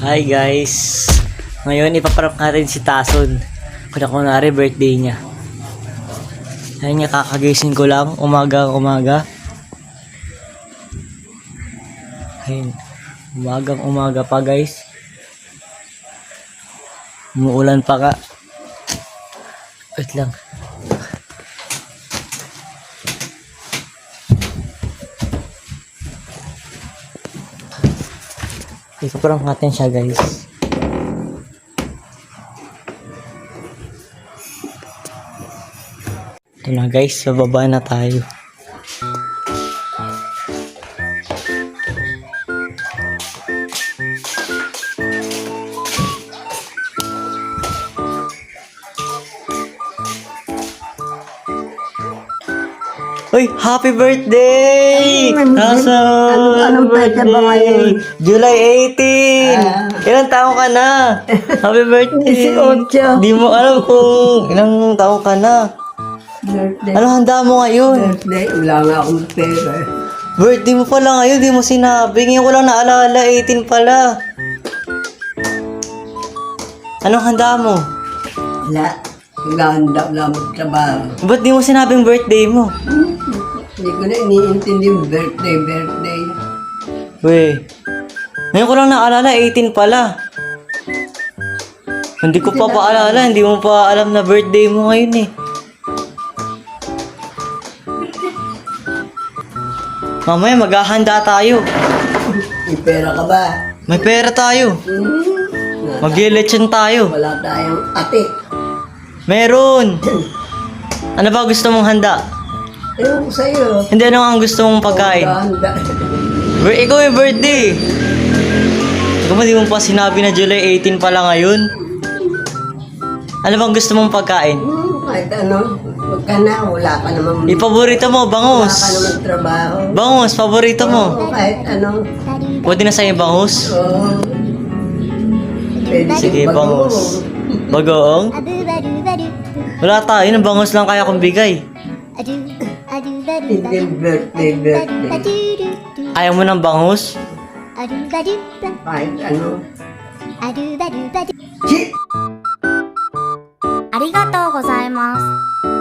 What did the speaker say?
Hi guys! Ngayon ipaprank natin si Tason. Kunwari birthday niya. Ayun nga, kakagising ko lang. Umaga. Ayun. Umaga pa guys. Umuulan pa ka. Wait lang. Ipaprank natin siya guys. Ito na guys, bababa na tayo. Uy, happy birthday! Anong birthday ba ngayon? July 18! Ilang taong ka na? Happy birthday! 18. Di mo alam kung ilang taong ka na. Birthday. Ano handa mo ngayon? Birthday, wala nga akong pera. Birthday mo pala ngayon, di mo sinabi. Ngayon ko lang naalala, 18 pala. Anong handa mo? Wala. Naghahanda lang magtrabaho. Ba't di mo sinabing birthday mo? Hindi ko na iniintindi yung birthday. Weh, ngayon ko lang naalala, 18 pala. Hindi ko pa paalala, hindi mo pa alam na birthday mo ngayon eh. Mamaya maghahanda tayo. May pera ka ba? May pera tayo. Mag-lechon tayo. Wala tayong ate. Meron. Ano ba gusto mong handa? Ewan ko sa'yo. Hindi, ano ang gusto mong pagkain? Maghahanda. Ikaw yung birthday. Ikaw ba di mo pa sinabi na July 18 pala ngayon? Ano bang gusto mong pagkain? Kahit ano. Huwag ka na. Wala ka naman. Paborito mo, Wala bangus. ka naman trabaho. Bangus, paborito mo. Oo, kahit ano. Pwede na sa'yo bangus? Oo. Pwede Sige, bago. bangus. Bagoong? Wala tayo, ng bangus lang kaya kong bigay. Hindi birthday. Ayaw mo ng bangus? Kahit ano. ありがとうございます。